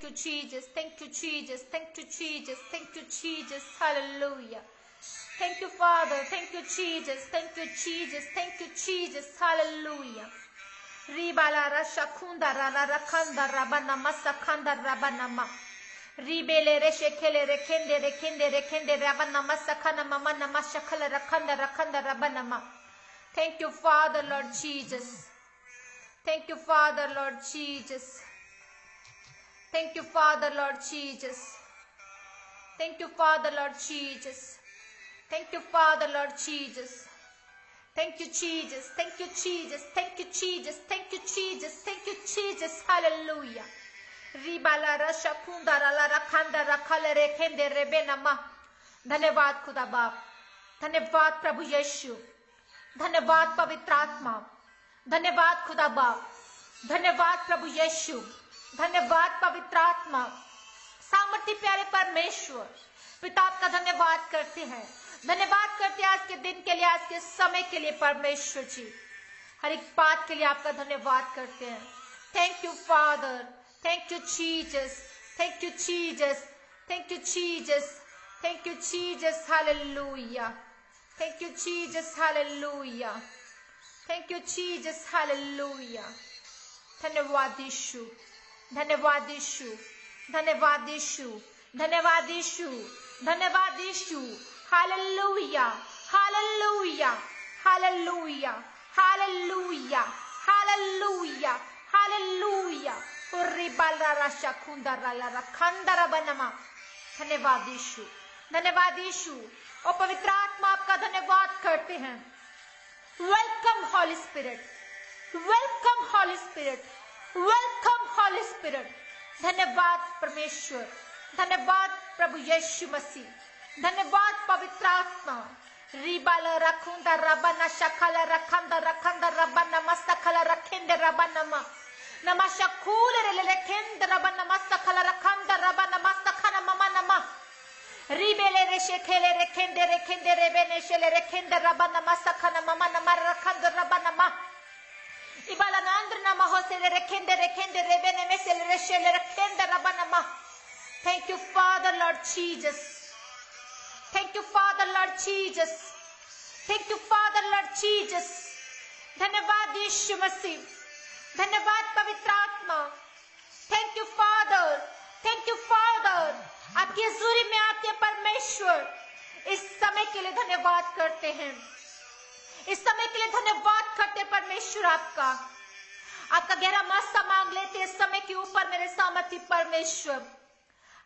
Thank you, Jesus. Thank you, Jesus. Thank you, Jesus. Thank you, Jesus. Hallelujah. Thank you, Father. Thank you, Jesus. Thank you, Jesus. Thank you, Jesus. Hallelujah. Ribala rashakunda rala rakanda rabana masakanda rabanama. Ribele reshekele rekende rabana masakana mamana mashakala rakanda rabanama. Thank you, Father, Lord Jesus. Thank you, Father, Lord Jesus. Thank you, Father, Lord Jesus. Thank you, Father, Lord Jesus. Thank you, Father, Lord Jesus. Thank you, Jesus. Thank you, Jesus. Thank you, Jesus. Thank you, Jesus. Thank you, Jesus. Hallelujah. Ribala rasha kunda rala rakanda rakale rekende rebenama. धन्यवाद खुदा बाप, धन्यवाद प्रभु यीशु, धन्यवाद पवित्र आत्मा, धन्यवाद खुदा बाप, धन्यवाद प्रभु यीशु, धन्यवाद पवित्र आत्मा, सामर्थ्य प्यारे परमेश्वर पिता का धन्यवाद करते हैं, धन्यवाद करते हैं आज के दिन के लिए, आज के समय के लिए परमेश्वर जी, हर एक बात के लिए आपका धन्यवाद करते हैं। Thank you father, thank you Jesus, thank you Jesus, thank you Jesus, thank you Jesus, hallelujah, thank you Jesus, hallelujah, thank you Jesus, hallelujah. धन्यवाद यीशु, धन्यवाद यीशु, धन्यवाद यीशु, धन्यवाद यीशु, धन्यवाद Yeshu, hallelujah, hallelujah, hallelujah, hallelujah, hallelujah, hallelujah. उर्रिबाला राशा कुंदरा ला रखंदरा बनमा। धन्यवाद यीशु, धन्यवाद यीशु। और पवित्र आत्मा आपका धन्यवाद करते हैं। वेलकम हॉली स्पिरिट, वेलकम हॉली स्पिरिट, वेलकम हॉली स्पिरिट। धन्यवाद परमेश्वर, धन्यवाद प्रभु यीशु मसीह, धन्यवाद पवित्र आत्मा। रिबाला रखुंदा रबना शकला रखंदा रखंदा रबना मस्तखला रखेंदे रबना मा नमशकूल रेलेखेंदे रबना मस्तखला रखंदा रबना मस्तखना ममा नमा रिबेले रेशेखेले रेखेंदे रेखेंदे रेबेने शेले रेखेंदे रबना मस्तखना ममा नमा रखंदा रबना मा इबाला नांद्र नमा होसेले रेखेंदे रेखेंदे रेबेने मेसेले रेशेले रेखेंदे रबना मा। Thank you, Father, Lord Jesus. Thank you, Father, Lord Jesus. Thank you, Father, Lord Jesus. धन्यवाद यीशु मसीह, धन्यवाद पवित्र आत्मा। Thank you, Father. Thank you, Father. आपकी हजूरी में आते परमेश्वर इस समय के लिए धन्यवाद करते हैं, इस समय के लिए धन्यवाद करते परमेश्वर आपका। आपका गहरा मस्ता मांग लेते इस समय के ऊपर मेरे सामर्थ्य परमेश्वर,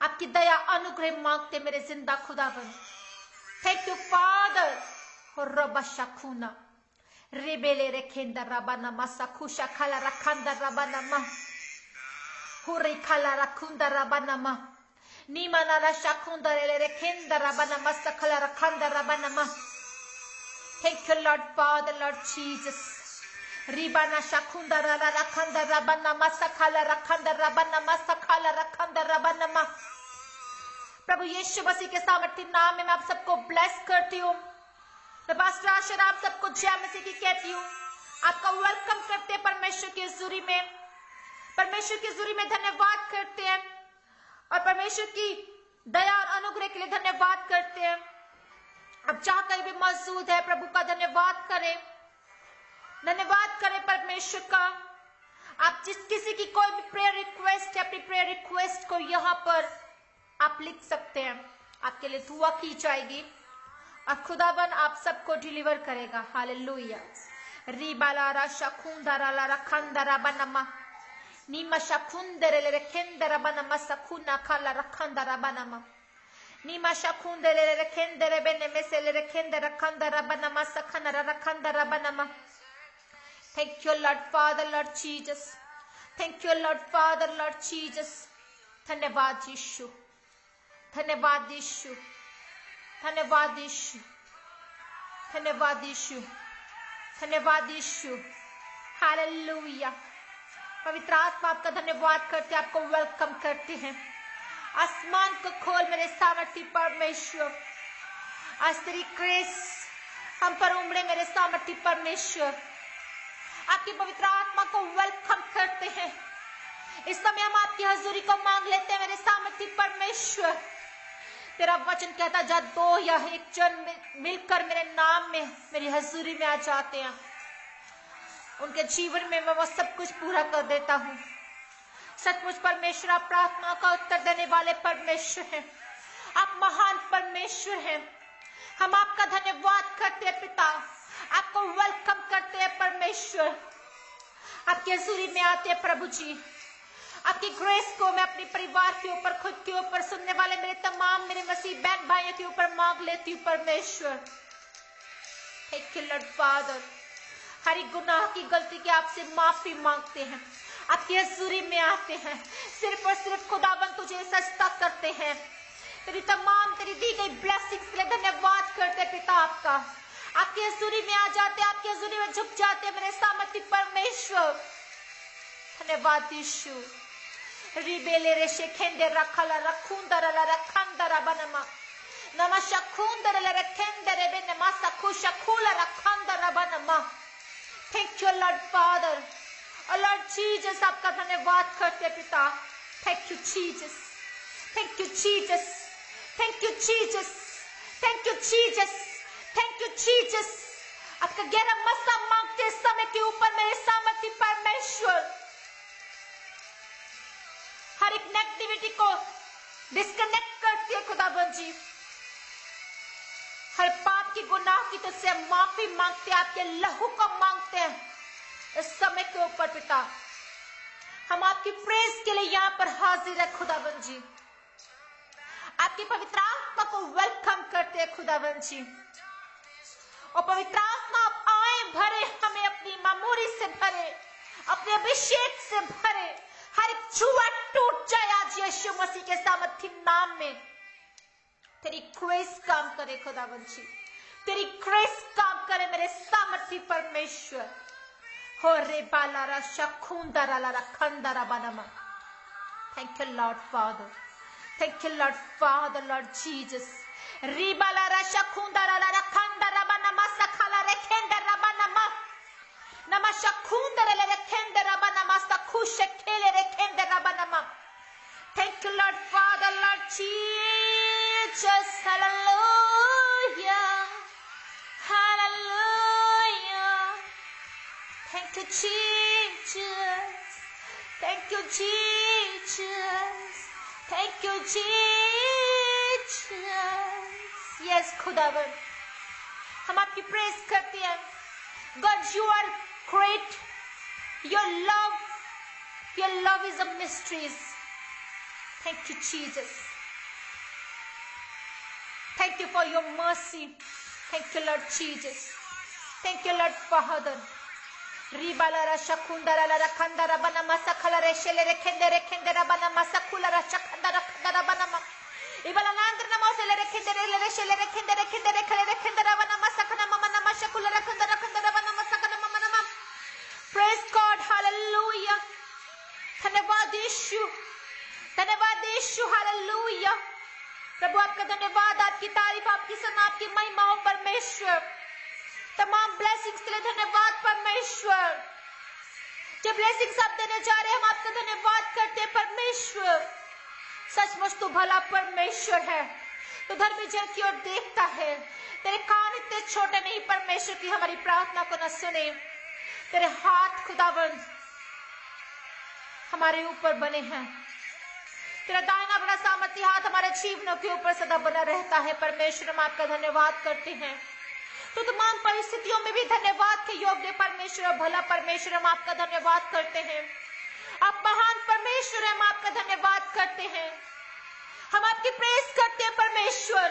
आपकी दया अनुग्रह मांगते मेरे जिंदा खुदावन। Thank you father. रबा शखुना रेबेले रेखेंदा रबाना मसखुशा खला रखंदा रबाना मा हुरे खला रखुंदा रबाना मा नीमाना रशखुंदा रेखेंदा रबाना मसखला रखंदा रबाना मा। Thank you lord father, lord Jesus. रिबाना शखुंदा रखंदा रबाना मसखला रखंदा रबाना मसखला रखंदा रबाना मा। प्रभु यीशु मसीह के सामर्थ्य नाम में मैं आप सबको ब्लेस करती हूँ। मैं पास्टर आशा आप सबको जय मसीह की कहती हूँ। आपका वेलकम करते हैं परमेश्वर की हजूरी में, परमेश्वर की हजूरी में धन्यवाद करते हैं और परमेश्वर की दया और अनुग्रह के लिए धन्यवाद करते हैं। अब जहाँ कहीं भी मौजूद है प्रभु का धन्यवाद करें, धन्यवाद करें परमेश्वर का। आप जिस किसी की कोई भी प्रेयर रिक्वेस्ट है, अपनी प्रेयर रिक्वेस्ट को यहाँ पर आप लिख सकते हैं, आपके लिए दुआ की जाएगी और खुदावन आप सबको डिलीवर करेगा। हालेलुया। रिबाला राशा खुंदरा ला रखंदरा बनमा नीमा शखुंदरे ले रखेंदरा बनमा सखुना खाला रखंदरा बनमा नीमा शखुंदरे ले रखेंदरे बने में से ले रखेंदरा रखंदरा बनमा सखनरा रखंदरा बनमा। Thank you, Lord Father, Lord Jesus. Thank you, Lord Father, Lord Jesus. धन्यवाद यीशु, धन्यवाद यीशु, धन्यवाद यीशु, धन्यवाद यीशु, धन्यवाद यीशु। हालेलुया। पवित्र आत्मा आपका धन्यवाद करते, आपको वेलकम करते हैं। आसमान को खोल मेरे सामर्थ्य परमेश्वर, आज तेरी ग्रेस हम पर उमड़े मेरे सामर्थ्य परमेश्वर। आपकी पवित्र आत्मा को वेलकम करते हैं। इस समय हम आपकी हजूरी को मांग लेते हैं मेरे सामर्थी परमेश्वर। तेरा वचन कहता जा 2 या 1 जन मिलकर मेरे नाम में मेरी हजूरी में आ जाते हैं, उनके जीवन में मैं वो सब कुछ पूरा कर देता हूँ। सचमुच परमेश्वर आप प्रार्थना का उत्तर देने वाले परमेश्वर हैं, आप महान परमेश्वर हैं। हम आपका धन्यवाद करते हैं पिता, आपको वेलकम करते हैं परमेश्वर। आपकी हजूरी में आते हैं प्रभु जी। आपकी ग्रेस को मैं अपने परिवार के ऊपर, खुद के ऊपर, सुनने वाले मेरे मसीह बहन भाइयों के ऊपर मांग लेती हूँ परमेश्वर। Thank you lord father. हर एक गुनाह की गलती की आपसे माफी मांगते हैं, आपकी हजूरी में आते हैं, सिर्फ और सिर्फ खुदावन तुझे सजदा करते हैं। तेरी दी गई ब्लेसिंग्स के लिए धन्यवाद करते पिता आपका। आपकी हजूरी में आ जाते, आपकी हजूरी में झुक जाते मेरे सामर्थी परमेश्वर। धन्यवाद यीशु। रिबेले रे शेखेंदे रखला रखुंदरा ला रखंदरा बनमा नमा शखुंदरा ला रखेंदरे बे नमा सखु शखुला रखंदरा बनमा। थैंक यू लॉर्ड फादर और लॉर्ड जीसस, आपका धन्यवाद करते पिता। Thank you Jesus, thank you Jesus, thank you Jesus, thank you Jesus, thank you Jesus. आपका गहरा मसा मांगते समय के ऊपर मेरे सामर्थी परमेश्वर। हर एक नेगेटिविटी को डिस्कनेक्ट करती है खुदाबंद जी। हर पाप की गुनाह की तो से माफी मांगते हैं, आपके लहू को मांगते हैं इस समय के ऊपर पिता। हम आपकी प्रेज के लिए यहाँ पर हाजिर है खुदाबंद जी। आपकी पवित्र आत्मा को वेलकम करते हैं खुदाबंद जी। और पवित्र आत्मा आप आए, भरे हमें अपनी मामूरी से भरे, अपने अभिषेक से भरे। हर एक जुआ टूट जाए आज यीशु मसीह के सामर्थी नाम में। तेरी ग्रेस काम करे खुदावंद जी, तेरी ग्रेस काम करे मेरे सामर्थी परमेश्वर। हो रे बालारा शखुंदरा ला रखंदरा बनमा। Thank you lord father, thank you lord father, lord Jesus. रिबालारा शखुंदरा ला रखंदरा बनमा सखला रेखेंदरा बनमा नमा शखुंदरा ला रेखेंदरा बनमा सखुश खेले रेखेंदरा बनमा। Thank you, Lord Father, Lord Jesus. Hallelujah. Hallelujah. Thank you, Jesus. Thank you, Jesus. Thank you, Jesus. Yes, खुदावन, हम आपकी प्रेज करते हैं। God, you are great. Your love is a mystery. Thank you, Jesus. Thank you for your mercy. Thank you, Lord Jesus. Thank you, Lord Father. Ribalara shakundara la rakandara banama sakala reshele rekendera banama sakula rashakandara kandara banama. Ibalanandra namosele rekendere rekendera banama sakana mama nama shakula rakandara kandara banama sakana mama nama. Praise God. Hallelujah. धन्यवाद यीशु, धन्यवाद Yeshu. Hallelujah. प्रभु आपका धन्यवाद, आपकी तारीफ, आपकी सना, आपकी महिमा हो परमेश्वर। तमाम ब्लेसिंग्स के लिए धन्यवाद परमेश्वर। जो ब्लेसिंग्स आप देने जा रहे हैं, हम आपका धन्यवाद करते हैं परमेश्वर। सचमुच तो भला परमेश्वर है, तो धर्मी जन की ओर देखता है। तेरे कान इतने छोटे नहीं परमेश्वर की हमारी प्रार्थना को न सुने। तेरे हाथ खुदावंद हमारे ऊपर बने हैं। तेरा दाहिना बड़ा सामर्थी हाथ हमारे जीवनों के ऊपर सदा बना रहता है परमेश्वर। हम आपका धन्यवाद करते हैं। तो तमाम परिस्थितियों में भी धन्यवाद के योग्य परमेश्वर और भला परमेश्वर, हम आपका धन्यवाद करते हैं। आप महान परमेश्वर हैं, हम आपका धन्यवाद करते हैं। हम आपकी प्रेज करते हैं परमेश्वर,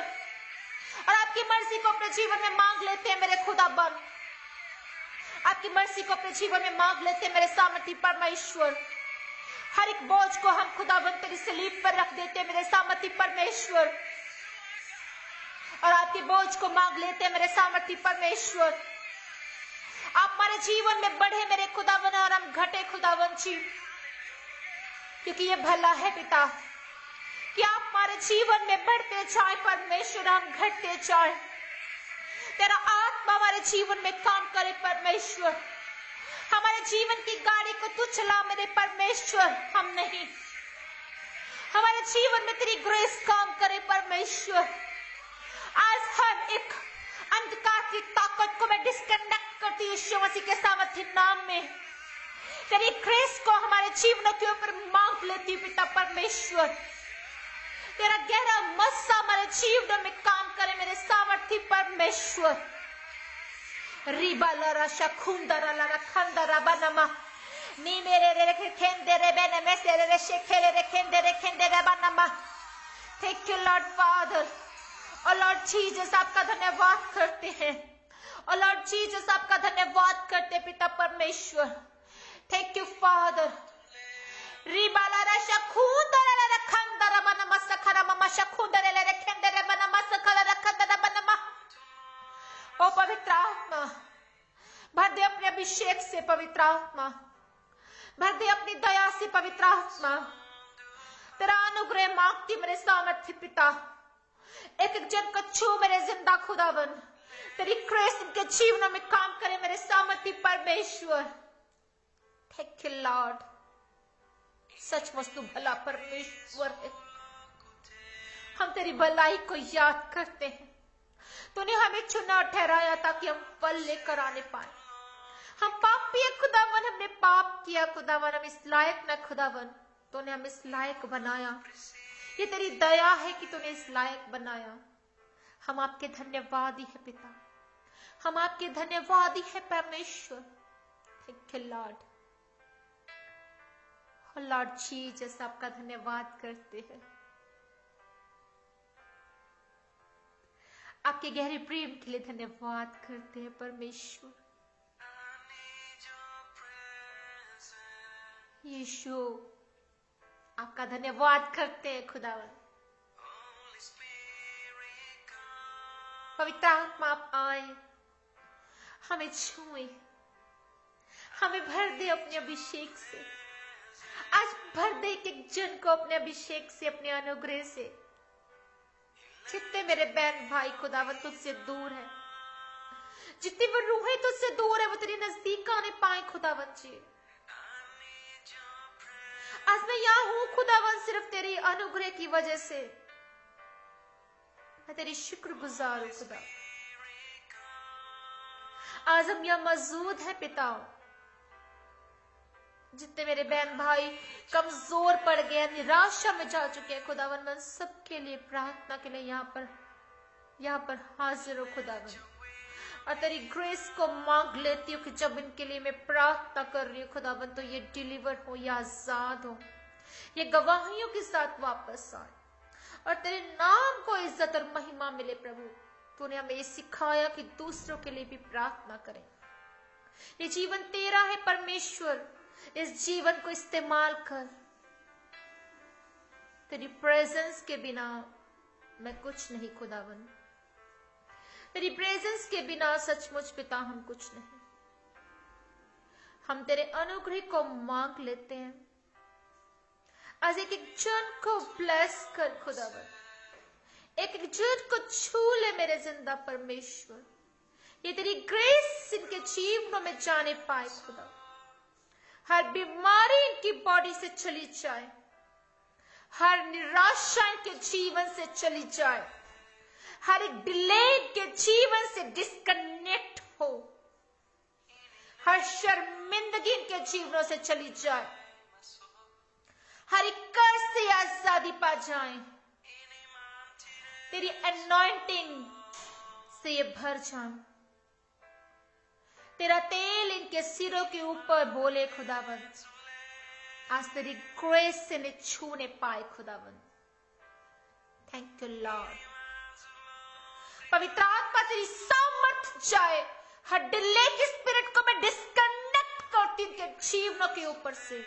और आपकी मर्जी को अपने जीवन में मांग लेते हैं मेरे खुदाबंद। आपकी मर्जी को अपने जीवन में मांग लेते हैं मेरे सामर्थी परमेश्वर। हर एक बोझ को हम खुदावंद तेरी सलीब पर रख देते हैं मेरे सामर्थी परमेश्वर, और आपके बोझ को मांग लेते हैं मेरे सामर्थी परमेश्वर। आप हमारे जीवन में बढ़े मेरे खुदावंद, और हम घटे खुदावंद जी, क्योंकि ये भला है पिता कि आप हमारे जीवन में बढ़ते जाए परमेश्वर, हम घटते जाए। तेरा आत्मा हमारे जीवन में काम करे परमेश्वर। हमारे जीवन की गाड़ी को तू चला मेरे परमेश्वर, हम नहीं। हमारे जीवन में तेरी ग्रेस काम करे परमेश्वर। आज हर एक अंधकार की ताकत को मैं डिस्कनेक्ट करती हूँ यीशु मसीह के सामर्थ्य नाम में। तेरी ग्रेस को हमारे जीवनों के ऊपर मांग लेती हूँ पिता परमेश्वर। तेरा गहरा मस्सा हमारे जीवन में काम करे मेरे सामर्थ्य परमेश्वर। रिबा लरा शखुंदरा लरा खंदरा बनमा नी मेरे रे खेंदे रे बेने में तेरे रे शेखेले रे खेंदे रे बनमा। Thank you lord father. और लॉर्ड जीसस आपका धन्यवाद करते हैं। और लॉर्ड जीसस आपका धन्यवाद करते पिता परमेश्वर। Thank you father. रिबाला रा शखुंदरा रा खंदरा बनमा सखरा ममा शखुंदरा रे खेंदे रे बनमा सखरा रा खंदरा बनमा। ओ पवित्र आत्मा भर दे अपने अभिषेक से, पवित्र आत्मा भर दे अपनी दया से, पवित्र आत्मा तेरा अनुग्रह मांगती मेरे सामर्थ्य पिता। एक एक जन को छू मेरे जिंदा खुदावन। तेरी ग्रेस इनके जीवनों में काम करे मेरे सामर्थ्य परमेश्वर। Thank you Lord. सचमुच तू भला परमेश्वर है। हम तेरी भलाई को याद करते हैं। तूने हमें चुना और ठहराया ताकि हम फल लेकर आने पाए। हम पापी है खुदावन, हमने पाप किया खुदावन, हम इस लायक न खुदावन। तूने हमें इस लायक बनाया। ये तेरी दया है कि तूने इस लायक बनाया। हम आपके धन्यवादी है पिता। हम आपके धन्यवादी है परमेश्वर। Thank you Lord. और लॉर्ड जीसस आपका धन्यवाद करते हैं। आपके गहरे प्रेम के लिए धन्यवाद करते हैं परमेश्वर। यीशु आपका धन्यवाद करते हैं खुदावन। पवित्र आत्मा आप आए, हमें छुए, हमें भर दे अपने अभिषेक से। आज भर दे एक जन को अपने अभिषेक से, अपने अनुग्रह से। जितने मेरे बहन भाई खुदावन तुझसे दूर है, जितनी वो रूहें तुझसे दूर है, वो तेरे नजदीक आने पाए खुदावन जी। आज मैं यहाँ हूं खुदावन सिर्फ तेरी अनुग्रह की वजह से। मैं तेरी शुक्रगुजार हूं खुदा। आज हम यहाँ मौजूद है पिता। जितने मेरे बहन भाई कमजोर पड़ गए, निराशा में जा चुके हैं खुदावन, मैं सबके लिए प्रार्थना के लिए यहाँ पर हाजिर हो खुदावन। और तेरी ग्रेस को मांग लेती हूँ कि जब इनके लिए मैं प्रार्थना कर रही हूँ खुदावन, तो ये डिलीवर हो या आजाद हो, ये गवाहियों के साथ वापस आए और तेरे नाम को इज्जत और महिमा मिले। प्रभु तूने हमें ये सिखाया कि दूसरों के लिए भी प्रार्थना करें। ये जीवन तेरा है परमेश्वर, इस जीवन को इस्तेमाल कर। तेरी प्रेजेंस के बिना मैं कुछ नहीं खुदावन। तेरी प्रेजेंस के बिना सचमुच पिता हम कुछ नहीं। हम तेरे अनुग्रह को मांग लेते हैं। आज एक एक जन को ब्लेस कर खुदावन, एक एक जन को छू ले मेरे जिंदा परमेश्वर। ये तेरी ग्रेस इनके जीवनों में जाने पाए खुदा। हर बीमारी इनकी बॉडी से चली जाए, हर निराशा इनके जीवन से चली जाए, हर एक डिले के जीवन से डिस्कनेक्ट हो, हर शर्मिंदगी इनके जीवनों से चली जाए, हर एक कर्ज से आजादी पा जाए, तेरी अनॉइंटिंग से ये भर जाए। तेरा तेल इनके सिरों के ऊपर बोले खुदावन। आज तेरी ग्रेस से इन्हें छूने पाए खुदावन। Thank you Lord. पवित्र आत्मा तेरी सामर्थ जाए, हर डिले की स्पिरिट को मैं डिस्कनेक्ट करती इनके जीवनों के ऊपर से।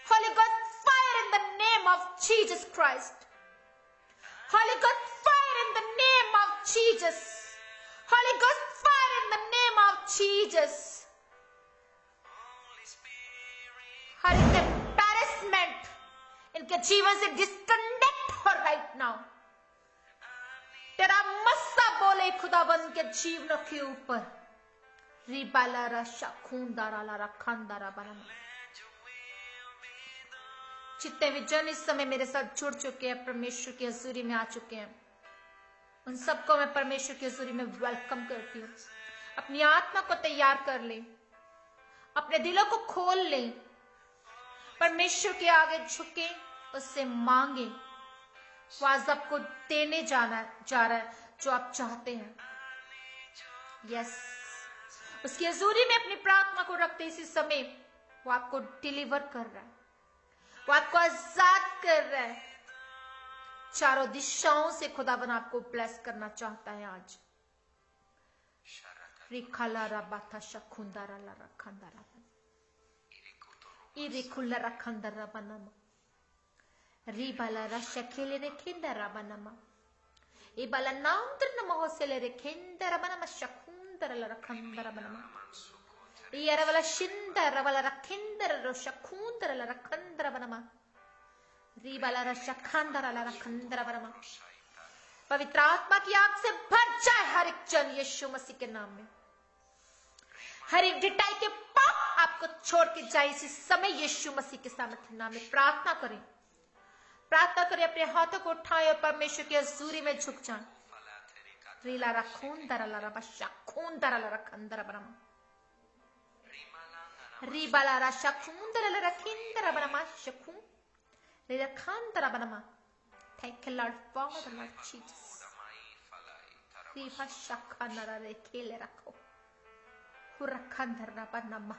Holy God, fire in the name of Jesus Christ. Holy God, fire in the name of Jesus. Holy God, fire in the name of Jesus. हर एक embarrassment इनके जीवन से डिस्कनेक्ट हो right now। तेरा मस्सा बोले खुदाबंद के जीवनों के ऊपर। रिबाला रशा खूंदारा ला रखंदारा बनम। जितने भी जन इस समय मेरे साथ जुड़ चुके हैं, परमेश्वर की हजूरी में आ चुके हैं, उन सबको मैं परमेश्वर की हजूरी में वेलकम करती हूँ। अपनी आत्मा को तैयार कर ले, अपने दिलों को खोल ले, परमेश्वर के आगे झुके, उससे मांगे। वो आज आपको देने जा रहा है जो आप चाहते हैं। यस, उसकी हजूरी में अपनी प्रार्थना को रखते इसी समय वो आपको डिलीवर कर रहा है, वो आपको आजाद कर रहा है। चारों दिशाओं से खुदावन आपको ब्लेस करना चाहता है आज। रिखाला रबाथा शखुंदारा ला रखंदारा इरिकुला रखंदारा बनम रिबाला रशखेले रे खिंदारा बनम इबाला नांद्र नमो सेले रे खिंदारा बनम शखुंदारा ला रखंदारा बनम इयरवला शिंदारा वाला रखिंदारा रो शखुंदारा ला रखंदारा बनम रिबाला रशखंदारा ला रखंदारा बनम। पवित्र आत्मा की आग से भर जाए हर एक जन यीशु मसीह के नाम में। हर एक डिटाई के पाप आपको छोड़ के जाए इसी समय यीशु मसीह के सामर्थ्य नाम में। प्रार्थना करें, प्रार्थना करें, अपने हाथों को उठाएं और परमेश्वर की हजूरी में झुक जाएं। रीला रखून दरला रबशा खून दरला रखंदर बरम रीबाला रशा खून दरला रखिंदर बरमा शखू रीला खान दर बरमा। Thank you, Lord Father, Lord Jesus. Riva shakhanara rekele rakho. Hurakhandara banama.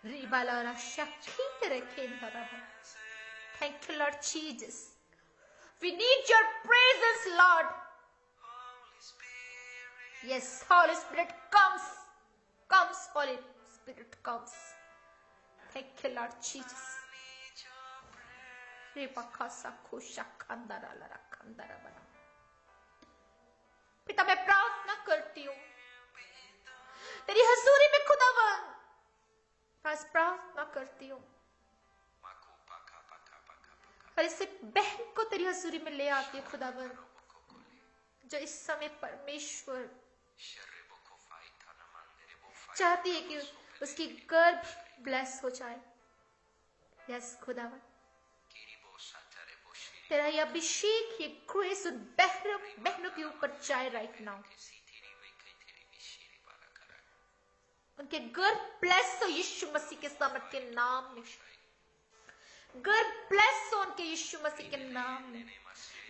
Ribalara shakhindere kendara. Thank you, Lord Jesus. We need your presence, Lord. Yes, Holy Spirit comes. Holy Spirit comes. Thank you, Lord Jesus. पिता, मैं प्रार्थना करती हूँ तेरी हजूरी में खुदावन, बस प्रार्थना करती हूँ और इस बहन को तेरी हजूरी में ले आती हूँ खुदावन, जो इस समय परमेश्वर चाहती है कि उसकी गर्भ ब्लेस हो जाए। यस खुदावन, तेरा ये अभिषेक, ये ग्रेस उन बहनों के ऊपर जाए राइट नाउ। उनके गर्भ ब्लेस हो यीशु मसीह के सामर्थ के नाम में। गर्भ ब्लेस हो उनके यीशु मसीह के नाम में।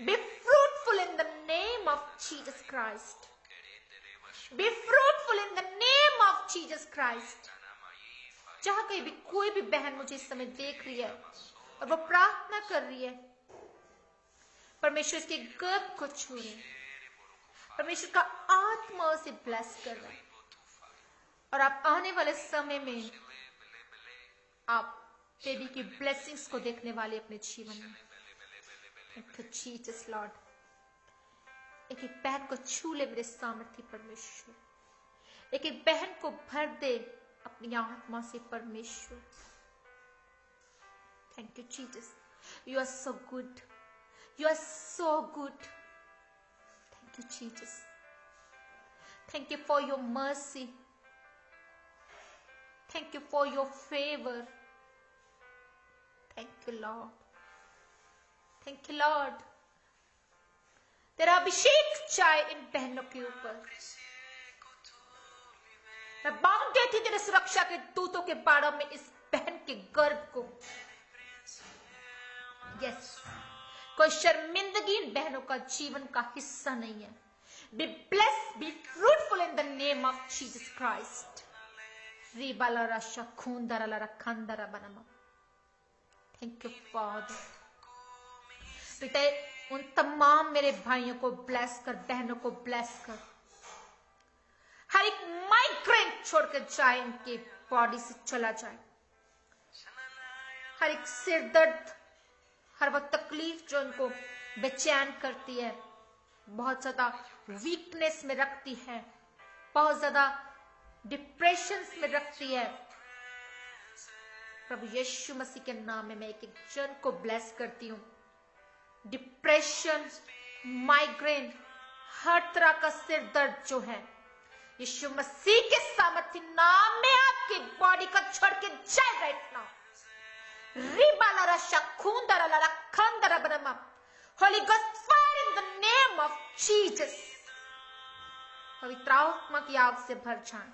B fruitful in the name of Jesus Christ. Be fruitful in the name of Jesus Christ. जहां कहीं भी कोई भी बहन मुझे इस समय देख रही है और वो प्रार्थना कर रही है, परमेश्वर के गर्भ को छू रहे, परमेश्वर का आत्मा उसे ब्लेस कर रहा है और आप आने वाले समय में आप बेबी की ब्लेसिंग्स को देखने वाले अपने जीवन में। तो जीसस लॉर्ड, एक एक बहन को छू ले मेरे सामर्थ्य परमेश्वर, एक एक बहन को भर दे अपनी आत्मा से परमेश्वर। Thank you Jesus, you are so good, you are so good. Thank you Jesus, thank you for your mercy, thank you for your favor, thank you Lord, thank you Lord। तेरा अभिषेक जाए इन बहनों के ऊपर। मैं बांध देती तेरे सुरक्षा के दूतों के बाड़ों में इस बहन के गर्भ को। यस, कोई शर्मिंदगी इन बहनों का जीवन का हिस्सा नहीं है। Be bless, be fruitful in the name of Jesus Christ. रिबाला रशा खूंदरा रखंदरा बनम। Thank you father. बेटा, उन तमाम मेरे भाइयों को ब्लेस कर, बहनों को ब्लेस कर। हर एक माइग्रेन छोड़कर जाए, इनके बॉडी से चला जाए। हर एक सिर दर्द, हर वक्त तकलीफ जो उनको बेचैन करती है, बहुत ज्यादा वीकनेस में रखती है, बहुत ज्यादा डिप्रेशन में रखती है, प्रभु यीशु मसीह के नाम में मैं एक एक जन को ब्लेस करती हूँ। डिप्रेशन, माइग्रेन, हर तरह का सिर दर्द जो है, यीशु मसीह के सामर्थ्य नाम में आपकी बॉडी को छोड़ के जाए राइट नाउ। रिबाला शकुंदरा ला खंदरा बनमा। Holy ghost fire in the name of Jesus. पवित्र आत्मा की आग से भर जाए।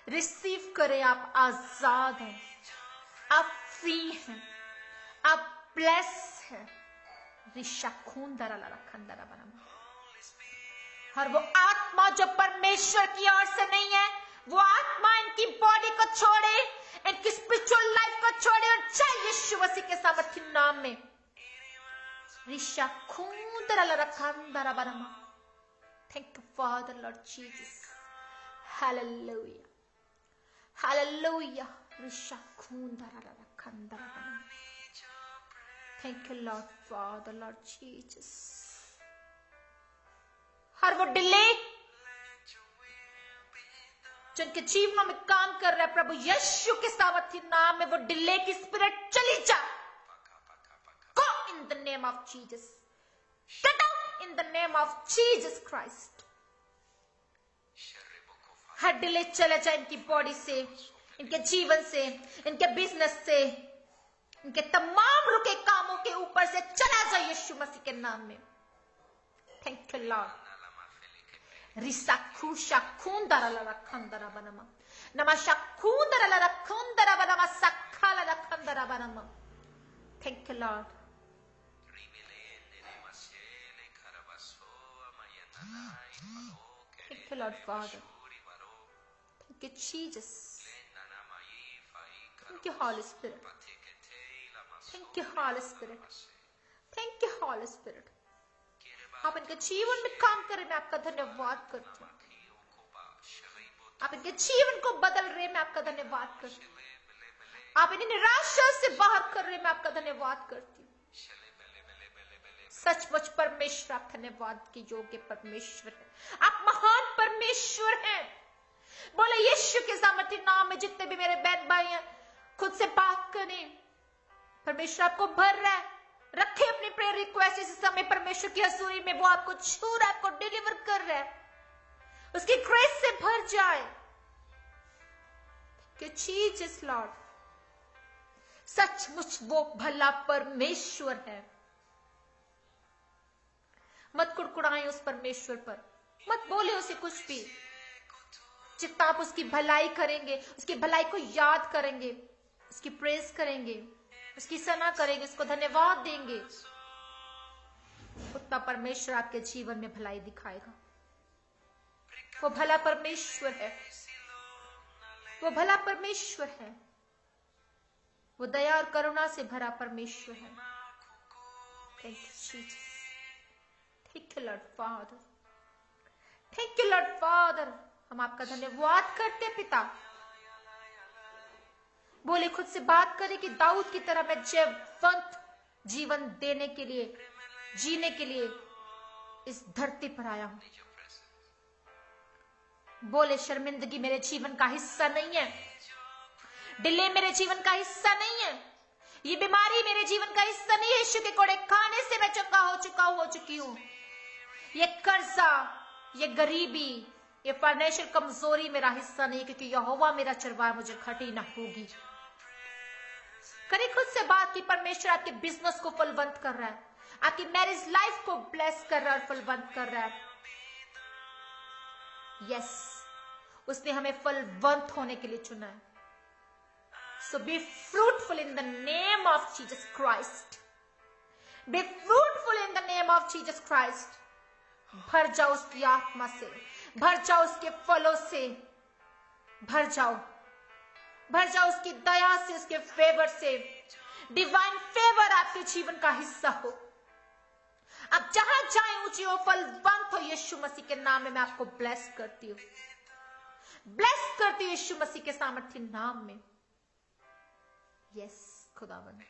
रिसीव करें, आप आजाद हैं, आप फ्री हैं, आप ब्लेस हैं। रिशाखुंदरा ला खंदरा बनमा। और वो आत्मा जो परमेश्वर की ओर से नहीं है, वो आत्मा इनकी बॉडी को छोड़े, इनकी स्पिरिचुअल लाइफ को छोड़े और जाए यीशु मसीह के सामर्थ्य नाम में। Thank you, Father, Lord Jesus. Hallelujah. Hallelujah. Thank you, Lord, Father, Lord Jesus. हर वो डिले जिनके जीवनों में काम कर रहा है, प्रभु यीशु के सामर्थ्य नाम में वो डिले की स्पिरिट चली जा। Go in the name of Jesus. Get out in the name of Jesus Christ. Her delay चले जाए इनकी बॉडी से, इनके जीवन से, इनके बिजनेस से, इनके तमाम रुके कामों के ऊपर से चला जाए यीशु मसीह के नाम में। Thank you, Lord. Risaku shakundara la kandara banama. Nama shakundara la kundara banama sakala la kandara banama. Thank you, Lord. Thank you, Lord Father. Thank you, Jesus. Thank you, Holy Spirit. Thank you, Holy Spirit. Thank you, Holy Spirit. आप इनके जीवन में काम करें, मैं आपका धन्यवाद करती हूँ। आप इनके जीवन को बदल रहे, मैं आपका धन्यवाद करती हूँ। आप इन्हें निराशा से बाहर कर रहे, मैं आपका धन्यवाद करती हूँ। सचमुच परमेश्वर, आप धन्यवाद के योग्य परमेश्वर हैं। आप महान परमेश्वर हैं। बोले यीशु के सामर्थ्य नाम में जितने भी मेरे बहन भाई हैं, खुद से बात करें। परमेश्वर आपको भर रहा है। रखे अपनी प्रेयर रिक्वेस्ट इस समय परमेश्वर की हजूरी में। वो आपको छू रहा है, आपको डिलीवर कर रहा है। उसकी ग्रेस से भर जाए। कि जीसस लॉर्ड, सचमुच वो भला परमेश्वर है। मत कुड़कुड़ाएं उस परमेश्वर पर, मत बोले उसे कुछ भी। जितना आप उसकी भलाई करेंगे, उसकी भलाई को याद करेंगे, उसकी प्रेज करेंगे, उसकी सना करेंगे, उसको धन्यवाद देंगे, उतना परमेश्वर आपके जीवन में भलाई दिखाएगा। वो भला परमेश्वर है, वो भला परमेश्वर है, वो दया और करुणा से भरा परमेश्वर है। Thank you Jesus, thank you lord father, thank you lord father. हम आपका धन्यवाद करते हैं पिता। बोले खुद से बात करें कि दाऊद की तरह मैं जीवंत जीवन देने के लिए, जीने के लिए इस धरती पर आया हूं। बोले शर्मिंदगी मेरे जीवन का हिस्सा नहीं है, डिले मेरे जीवन का हिस्सा नहीं है, ये बीमारी मेरे जीवन का हिस्सा नहीं है। यीशु के कोड़े खाने से मैं चंगा हो चुकी हूं। ये कर्जा, ये गरीबी, ये फाइनेंशियल कमजोरी मेरा हिस्सा नहीं, क्योंकि यहोवा मेरा चरवाहा, मुझे घटी ना होगी। करें खुद से बात कि परमेश्वर आपके बिजनेस को फलवंत कर रहा है, आपकी मैरिज लाइफ को ब्लेस कर रहा है और फलवंत कर रहा है। यस, उसने हमें फलवंत होने के लिए चुना है। So be fruitful in the name of Jesus Christ. Be fruitful in the name of Jesus Christ. भर जाओ उसकी आत्मा से, भर जाओ उसके फलों से, भर जाओ, भर जाओ उसकी दया से, उसके फेवर से। डिवाइन फेवर आपके जीवन का हिस्सा हो। आप जहां जाए ऊंची हो, फलवंत हो। यीशु मसीह के नाम में मैं आपको ब्लेस करती हूँ, ब्लेस करती हूँ यीशु मसीह के सामर्थ्य नाम में। यस खुदावन,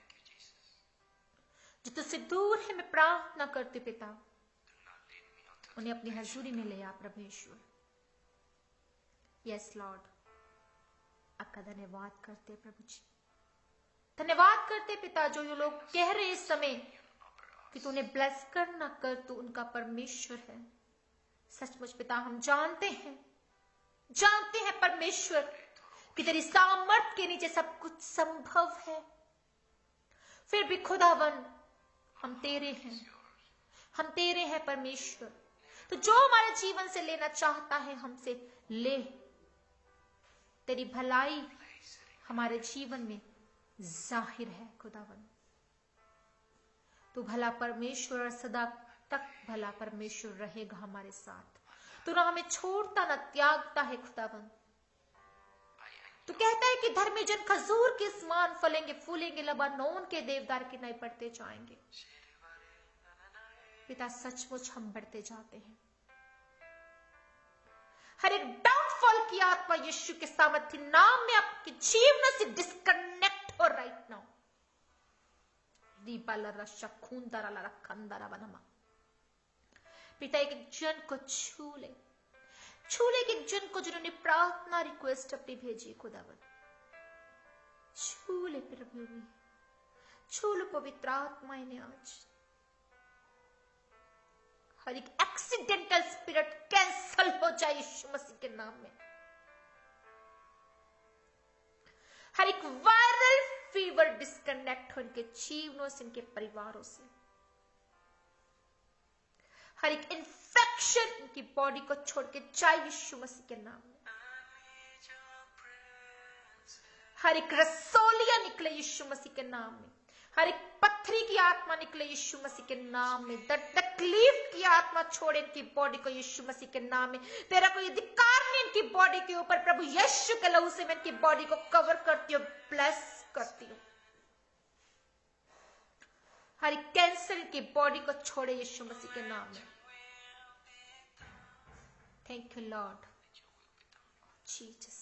जो तुझसे दूर है, मैं प्रार्थना करती पिता, उन्हें अपनी हजूरी में ले आ परमेश्वर। यस लॉर्ड, आपका धन्यवाद करते प्रभु जी, धन्यवाद करते पिता। जो ये लोग कह रहे इस समय कि तू उन्हें ब्लेस कर ना कर, तू उनका परमेश्वर है। सचमुच पिता, हम जानते हैं जानते हैं परमेश्वर कि तेरी सामर्थ के नीचे सब कुछ संभव है, फिर भी खुदावन हम तेरे हैं, हम तेरे हैं परमेश्वर। तो जो हमारे जीवन से लेना चाहता है हमसे ले। तेरी भलाई हमारे जीवन में जाहिर है खुदावन। तू भला परमेश्वर और सदा तक भला परमेश्वर रहेगा हमारे साथ। तू ना हमें छोड़ता ना त्यागता है खुदावन। तू कहता है कि धर्मी जन खजूर के समान फलेंगे फूलेंगे, लबानोन के देवदार के नए बढ़ते जाएंगे। पिता सचमुच हम बढ़ते जाते हैं। हर एक डाउटफॉल की आत्मा यीशु के सामर्थ्य नाम में आपके जीवन से डिस्कनेक्ट हो राइट नाउ। पिता एक जन को छू ले एक जन को जिन्होंने प्रार्थना रिक्वेस्ट अपनी भेजी खुदावन। छू ले प्रभु, छू लो पवित्र आत्मा ने आज। हर एक एक्सीडेंटल स्पिरिट कैंसल हो जाए यीशु मसीह के नाम में। हर एक वायरल फीवर डिस्कनेक्ट हो इनके जीवनों से, इनके परिवारों से। हर एक इन्फेक्शन इनकी बॉडी को छोड़ के जाए यीशु मसीह के नाम में। हर एक रसोलिया निकले यीशु मसीह के नाम में। हर एक पत्थरी की आत्मा निकले यीशु मसीह के नाम में। तकलीफ की आत्मा छोड़े इनकी बॉडी को यीशु मसीह के नाम में। तेरा कोई अधिकार नहीं इनकी बॉडी के ऊपर। प्रभु यीशु के लहू से मैं इनकी बॉडी को कवर करती हूँ, ब्लेस करती हूँ। हर एक कैंसर की बॉडी को छोड़े यीशु मसीह के नाम में। Thank you Lord Jesus.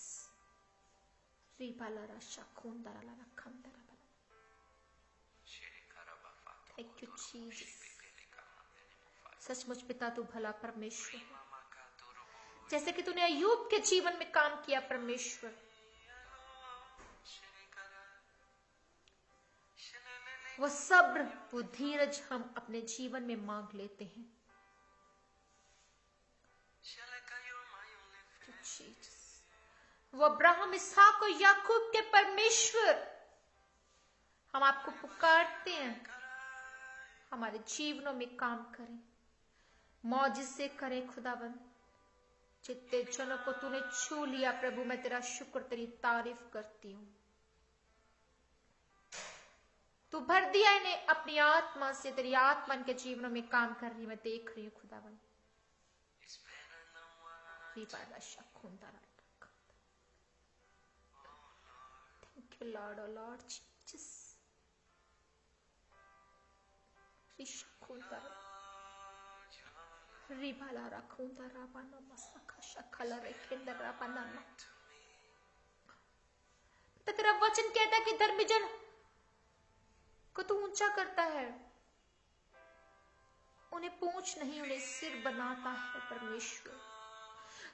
Thank you Jesus. सचमुच पिता तू भला परमेश्वर है। जैसे कि तूने अय्यूब के जीवन में काम किया परमेश्वर, वो सब्र वो धीरज हम अपने जीवन में मांग लेते हैं। वो अब्राहम इसहाक और याकूब के परमेश्वर, हम आपको पुकारते हैं हमारे जीवनों में काम करें, मौजिज़े करें खुदावन। जितने जनों को तूने छू लिया प्रभु, मैं तेरा शुक्र तेरी तारीफ करती हूं। तू भर दिया इन्हें अपनी आत्मा से, तेरी आत्मा इनके जीवनों में काम कर रही, मैं देख रही हूं खुदावन। Thank you Lord, O Lord Jesus. तो तेरा वचन कहता है कि धर्मी जन को तू ऊंचा करता है, उन्हें पूंछ नहीं उन्हें सिर बनाता है परमेश्वर।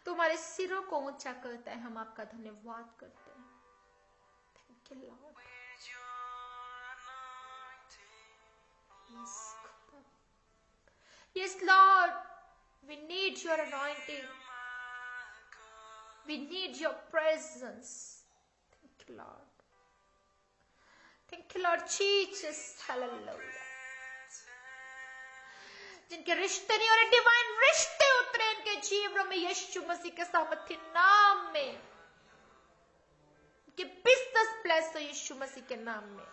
तुम्हारे सिरों को ऊंचा करता है, हम आपका धन्यवाद करते हैं। Thank you Lord. Yes, Lord, we need your anointing. We need your presence. Thank you, Lord. Thank you, Lord Jesus. Hallelujah. जिनके रिश्ते नहीं हो रहे, डिवाइन रिश्ते उतरे इनके जीवनों में यीशु मसीह के सामर्थ्य नाम में। कि बिजनेस ब्लेस हो यीशु मसीह के नाम में।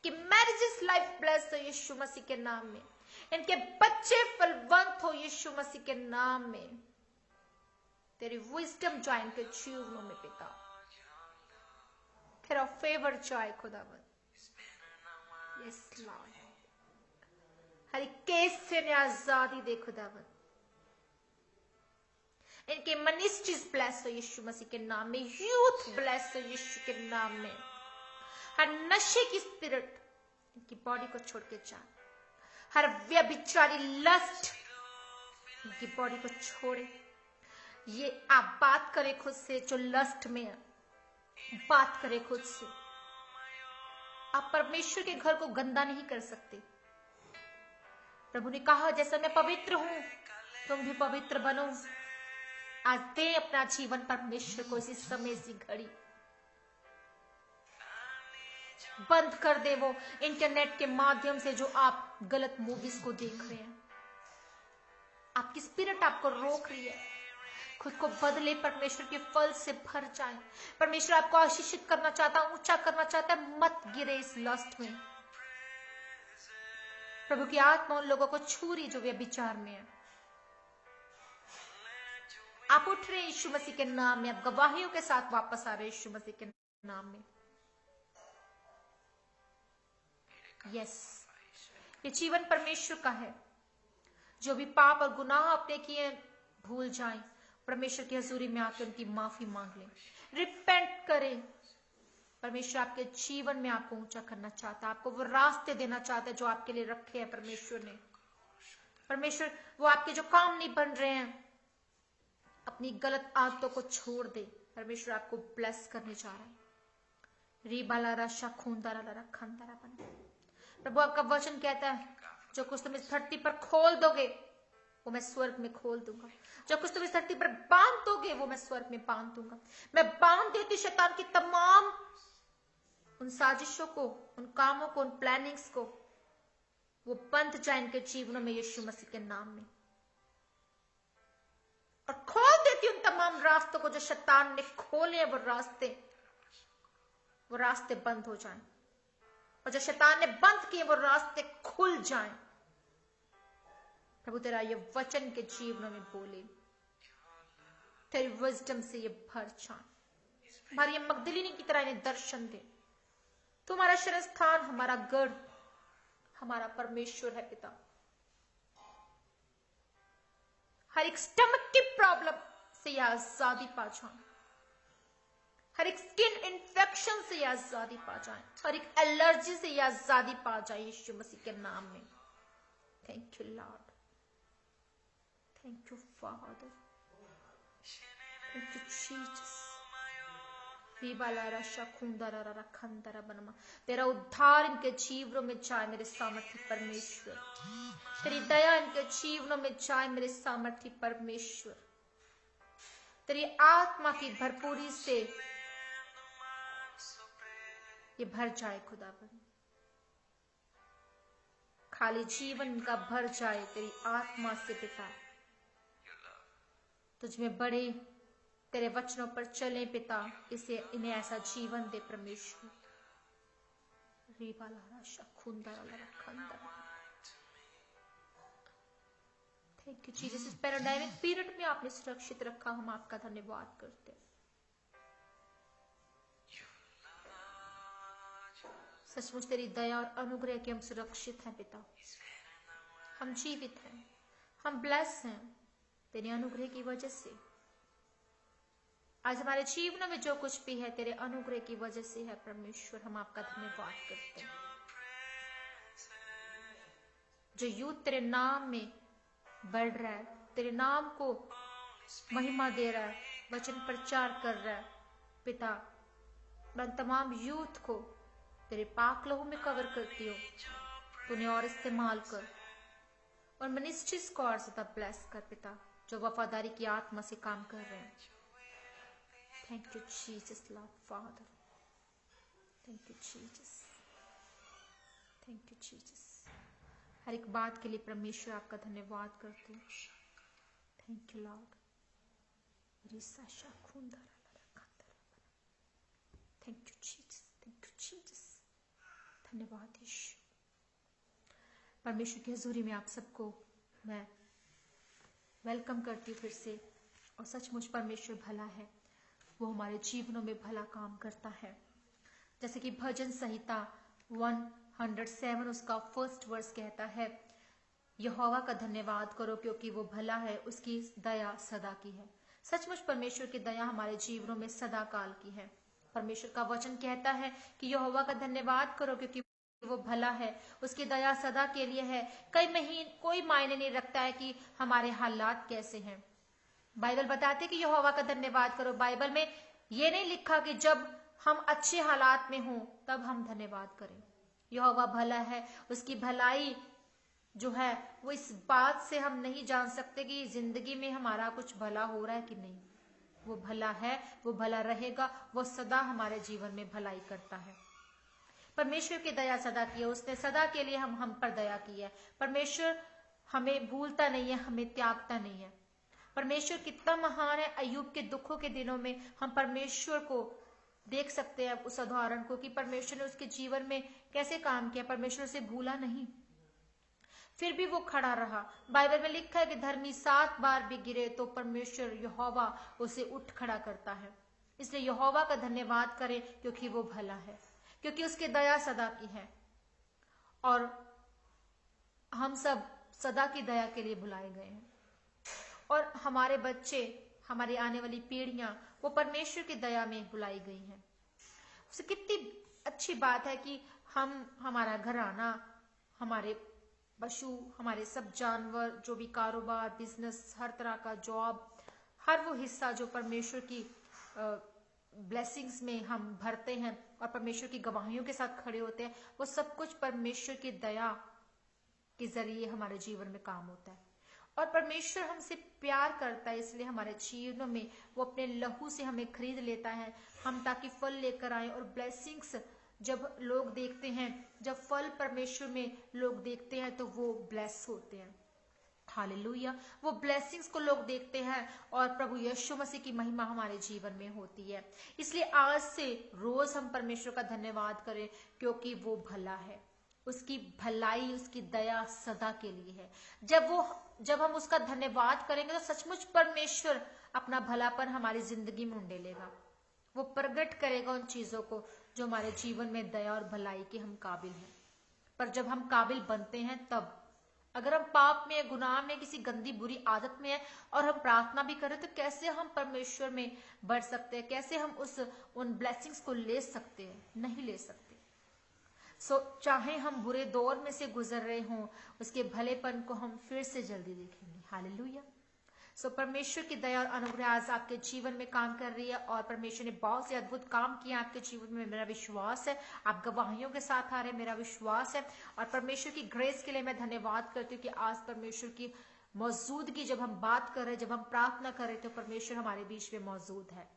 कि मैरिजेस लाइफ ब्लेस हो यीशु मसीह के नाम में। इनके बच्चे फलवंत हो यीशु मसीह के नाम में। तेरी विजडम जाए इनके जीवनों में पिता। तेरा फेवर जाए खुदावन। Yes Lord. हर एक केस से इन्हें आजादी दे खुदावन। इनके मिनिस्ट्रीज ब्लेस हो यीशु मसीह के नाम में। यूथ ब्लेस हो यीशु के नाम में। हर नशे की स्पिरिट इनकी बॉडी को छोड़ के जा। हर व्यभिचारी लस्ट इनकी बॉडी को छोड़े। ये आप बात करें खुद से, जो लस्ट में बात करें खुद से। आप परमेश्वर के घर को गंदा नहीं कर सकते। प्रभु ने कहा जैसा मैं पवित्र हूं तुम भी पवित्र बनो। आज दे अपना जीवन परमेश्वर को इसी समय, इसी घड़ी। बंद कर दे वो इंटरनेट के माध्यम से जो आप गलत मूवीज को देख रहे हैं। आपकी स्पिरिट आपको रोक रही है। खुद को बदले, परमेश्वर के फल से भर जाए। परमेश्वर आपको आशीषित करना चाहता है, ऊंचा करना चाहता है। मत गिरे इस लस्ट में। प्रभु की आत्मा उन लोगों को छू रही जो व्यभिचार में है। आप उठ रहे यीशु मसीह के नाम में, आप गवाहियों के साथ वापस आ रहे यीशु मसीह के नाम में। यस, ये जीवन परमेश्वर का है। जो भी पाप और गुनाह अपने किए भूल जाएं, परमेश्वर की हजूरी में आकर उनकी माफी मांग लें, रिपेंट करें। परमेश्वर आपके जीवन में आपको ऊंचा करना चाहता है, आपको वो रास्ते देना चाहता है जो आपके लिए रखे हैं परमेश्वर ने। परमेश्वर वो आपके जो काम नहीं बन रहे हैं, अपनी गलत आदतों को छोड़ दे। परमेश्वर आपको ब्लेस करने जा रहा है। रीबाला रशा खूंदारा रखंदारा बना। प्रभु आपका वचन कहता है जो कुछ तुम इस धरती पर खोल दोगे वो मैं स्वर्ग में खोल दूंगा। जो कुछ तुम इस धरती पर बांध दोगे वो मैं स्वर्ग में बांध दूंगा। मैं बांध देती शैतान की तमाम उन साजिशों को, उन कामों को, उन प्लानिंग्स को। वो बंद जाए इनके जीवनों में यीशु मसीह के नाम में। और खोल देती उन तमाम रास्तों को जो शैतान ने खोले हैं। वो रास्ते बंद हो जाएं। और जो शैतान ने बंद किए वो रास्ते खुल जाएं। प्रभु तेरा ये वचन के जीवनों में बोले, तेरी विजडम से ये भर जाए। हमारी मगदलिनी की तरह इन्हें दर्शन दे। तुम्हारा शरण स्थान, हमारा गढ़, हमारा परमेश्वर है पिता। हर एक स्टमक की प्रॉब्लम से यह आजादी पा जाए। हर एक स्किन इन्फेक्शन से यह आजादी पा जाए। हर एक एलर्जी से यह आजादी पा जाए यीशु मसीह के नाम में। Thank you lord, thank you father, thank you Jesus. तेरा उद्धार इनके जीवनों में जाए मेरे सामर्थी परमेश्वर। तेरी दया इनके जीवनों में जाए मेरे सामर्थी परमेश्वर। तेरी आत्मा की भरपूरी से ये भर जाए खुदाबंद। खाली जीवन इनका भर जाए तेरी आत्मा से पिता। तुझ में बड़े, तेरे वचनों पर चले पिता। इसे इन्हें ऐसा जीवन दे परमेश्वर। Thank you Jesus. इस पैराडाइमिक पीरियड में आपने सुरक्षित रखा, हम आपका धन्यवाद करते हैं। सचमुच तेरी दया और अनुग्रह के हम सुरक्षित हैं पिता। हम जीवित हैं, हम ब्लेस हैं तेरे अनुग्रह की वजह से। आज हमारे जीवन में जो कुछ भी है तेरे अनुग्रह की वजह से है परमेश्वर। हम आपका धन्यवाद करते हैं। जो यूथ तेरे नाम में बढ़ रहा है, तेरे नाम को महिमा दे रहा है, वचन प्रचार कर रहा है पिता, मैं तमाम यूथ को तेरे पाक लहू में कवर करती हूँ। तूने और इस्तेमाल कर और मिनिस्ट्रीज को और ज्यादा ब्लेस कर पिता, जो वफादारी की आत्मा से काम कर रहे हैं। Thank you Jesus lord father. Thank you Jesus, thank you Jesus. हर एक बात के लिए परमेश्वर आपका धन्यवाद करते हैं। Thank you lord. Thank you Jesus, thank you Jesus. धन्यवाद यीशु। परमेश्वर की हजूरी में आप सबको मैं वेलकम करती हूँ फिर से। और सचमुच परमेश्वर भला है, वो हमारे जीवनों में भला काम करता है। जैसे कि भजन संहिता 107 उसका फर्स्ट वर्स कहता है, यहोवा का धन्यवाद करो क्योंकि वो भला है, उसकी दया सदा की है। सचमुच परमेश्वर की दया हमारे जीवनों में सदा काल की है। परमेश्वर का वचन कहता है कि यहोवा का धन्यवाद करो क्योंकि वो भला है, उसकी दया सदा के लिए है। कोई मायने नहीं रखता है कि हमारे हालात कैसे हैं। बाइबल बताते कि यहोवा का धन्यवाद करो। बाइबल में ये नहीं लिखा कि जब हम अच्छे हालात में हों तब हम धन्यवाद करें। यहोवा भला है, उसकी भलाई जो है वो इस बात से हम नहीं जान सकते कि जिंदगी में हमारा कुछ भला हो रहा है कि नहीं। वो भला है, वो भला रहेगा, वो सदा हमारे जीवन में भलाई करता है। परमेश्वर की दया सदा की है, उसने सदा के लिए हम पर दया की है। परमेश्वर हमें भूलता नहीं है, हमें त्यागता नहीं है। परमेश्वर कितना महान है। अय्यूब के दुखों के दिनों में हम परमेश्वर को देख सकते हैं, उस उदाहरण को कि परमेश्वर ने उसके जीवन में कैसे काम किया। परमेश्वर उसे भूला नहीं, फिर भी वो खड़ा रहा। बाइबल में लिखा है कि धर्मी 7 बार भी गिरे तो परमेश्वर यहोवा उसे उठ खड़ा करता है। इसलिए यहोवा का धन्यवाद करें, क्योंकि वो भला है, क्योंकि उसकी दया सदा की है। और हम सब सदा की दया के लिए बुलाए गए हैं। और हमारे बच्चे, हमारी आने वाली पीढ़ियां, वो परमेश्वर की दया में बुलाई गई हैं। उसे कितनी अच्छी बात है कि हमारा घराना, हमारे पशु, हमारे सब जानवर, जो भी कारोबार, बिजनेस, हर तरह का जॉब, हर वो हिस्सा जो परमेश्वर की ब्लेसिंग्स में हम भरते हैं और परमेश्वर की गवाहियों के साथ खड़े होते हैं, वो सब कुछ परमेश्वर की दया के जरिए हमारे जीवन में काम होता है। और परमेश्वर हमसे प्यार करता है, इसलिए हमारे जीवन में वो अपने लहू से हमें खरीद लेता है, हम ताकि फल लेकर आए। और ब्लेसिंग्स जब लोग देखते हैं, जब फल परमेश्वर में लोग देखते हैं, तो वो ब्लेस होते हैं। हालेलुया। वो ब्लेसिंग्स को लोग देखते हैं और प्रभु यीशु मसीह की महिमा हमारे जीवन में होती है। इसलिए आज से रोज हम परमेश्वर का धन्यवाद करें, क्योंकि वो भला है। उसकी भलाई, उसकी दया सदा के लिए है। जब हम उसका धन्यवाद करेंगे तो सचमुच परमेश्वर अपना भलापन हमारी जिंदगी में उंडेलेगा। वो प्रकट करेगा उन चीजों को जो हमारे जीवन में दया और भलाई के हम काबिल हैं। पर जब हम काबिल बनते हैं तब, अगर हम पाप में, गुनाह में, किसी गंदी बुरी आदत में है और हम प्रार्थना भी करें, तो कैसे हम परमेश्वर में बढ़ सकते हैं? कैसे हम उन ब्लेसिंग्स को ले सकते हैं? नहीं ले सकते। चाहे हम बुरे दौर में से गुजर रहे हों, उसके भलेपन को हम फिर से जल्दी देखेंगे। हालेलुया। परमेश्वर की दया और अनुग्रह आज आपके जीवन में काम कर रही है और परमेश्वर ने बहुत से अद्भुत काम किए आपके जीवन में, मेरा विश्वास है। आप गवाहियों के साथ आ रहे हैं, मेरा विश्वास है। और परमेश्वर की ग्रेस के लिए मैं धन्यवाद करती हूँ कि आज परमेश्वर की मौजूदगी, जब हम बात कर रहे हैं, जब हम प्रार्थना कर रहे हैं, तो परमेश्वर हमारे बीच में मौजूद है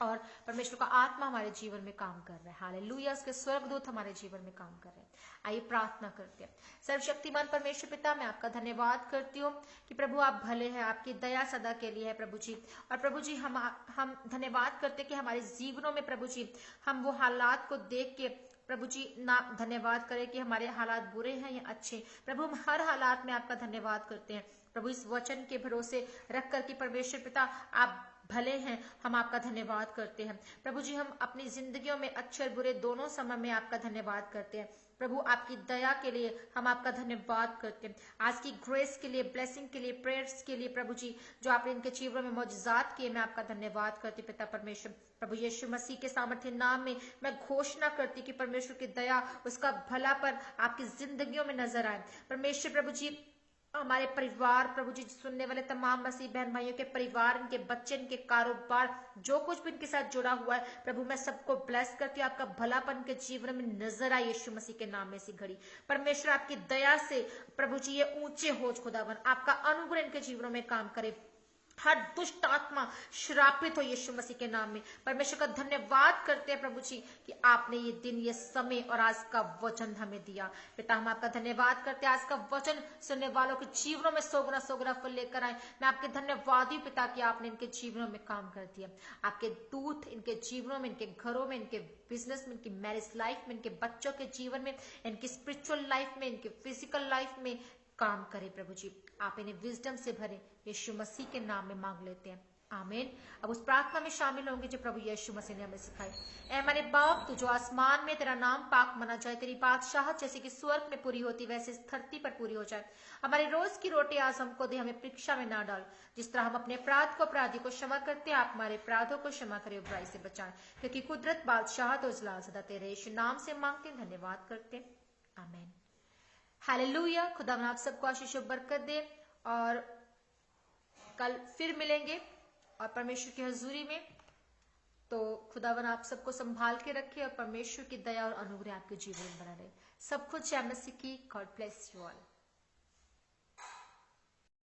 और परमेश्वर का आत्मा हमारे जीवन में काम कर रहा है। हालेलुया। उसके स्वर्गदूत हमारे जीवन में काम कर रहे हैं। आइए प्रार्थना करते हैं। सर्वशक्तिमान परमेश्वर पिता, मैं आपका धन्यवाद करती हूँ कि प्रभु आप भले हैं, आपकी दया सदा के लिए है प्रभु जी। और प्रभु जी हम धन्यवाद करते हैं कि हमारे जीवनों में प्रभु जी हम वो हालात को देख के प्रभु जी ना धन्यवाद करें कि हमारे हालात बुरे हैं या अच्छे। प्रभु हम हर हालात में आपका धन्यवाद करते हैं प्रभु, इस वचन के भरोसे रख कर कि परमेश्वर पिता आप भले हैं, हम आपका धन्यवाद करते हैं प्रभु जी। हम अपनी जिंदगियों में अच्छे और बुरे दोनों समय में आपका धन्यवाद करते हैं प्रभु। आपकी दया के लिए हम आपका धन्यवाद करते हैं, आज की ग्रेस के लिए, ब्लेसिंग के लिए, प्रेयर्स के लिए प्रभु जी, जो आपने इनके जीवन में मौजूदात किए, मैं आपका धन्यवाद करती पिता परमेश्वर। प्रभु यीशु मसीह के सामर्थ्य नाम में मैं घोषणा करती कि परमेश्वर की दया, उसका भलापन आपकी जिंदगियों में नजर आए परमेश्वर। प्रभु जी हमारे परिवार प्रभु जी, सुनने वाले तमाम मसीह बहन भाइयों के परिवार, इनके बच्चे, इनके कारोबार, जो कुछ भी इनके साथ जुड़ा हुआ है प्रभु, मैं सबको ब्लेस करती हूँ। आपका भलापन के जीवन में नजर आए यीशु मसीह के नाम में सी घड़ी परमेश्वर। आपकी दया से प्रभु जी ये ऊंचे हो खुदावन, आपका अनुग्रह इनके जीवनों में काम करे। हर दुष्ट आत्मा श्रापित हो यीशु मसीह के नाम में। परमेश्वर का धन्यवाद करते हैं प्रभु जी कि आपने ये दिन, ये समय और आज का वचन हमें दिया पिता। हम आपका धन्यवाद करते हैं, आज का वचन सुनने वालों के जीवनों में सौगुना फल लेकर आए। मैं आपके धन्यवादी पिता कि आपने इनके जीवनों में काम कर दिया। आपके दूत इनके जीवनों में, इनके घरों में, इनके बिजनेस में, इनकी मैरिज लाइफ में, इनके बच्चों के जीवन में, इनकी स्पिरिचुअल लाइफ में, इनके फिजिकल लाइफ में काम करे प्रभु जी। आप इन्हें विजडम से भरे, यीशु मसीह के नाम में मांग लेते हैं, आमीन। अब उस प्रार्थना में शामिल होंगे जो प्रभु यीशु मसीह ने हमें सिखाई। ऐ हमारे बाप, तू जो आसमान में, तेरा नाम पाक मना जाए, तेरी बादशाहत जैसे कि स्वर्ग में पूरी होती वैसे इस धरती पर पूरी हो जाए। हमारी रोज की रोटी आज हमको दे, हमें परीक्षा में ना डाल, जिस तरह हम अपने अपराध को, अपराधी को क्षमा करते हैं, आप हमारे अपराधों को क्षमा करें, बुराई से बचाएं, क्योंकि कुदरत, बादशाहत और जलाल सदा तेरे यीशु नाम से मांगते, धन्यवाद करते, आमीन। हालेलुया। खुदावन आप सबको आशीष और बरकत दे और कल फिर मिलेंगे और परमेश्वर की हजूरी में। तो खुदावन आप सबको संभाल के रखे और परमेश्वर की दया और अनुग्रह आपके जीवन में बना रहे। सब कुछ जय मसीह की। God bless you all.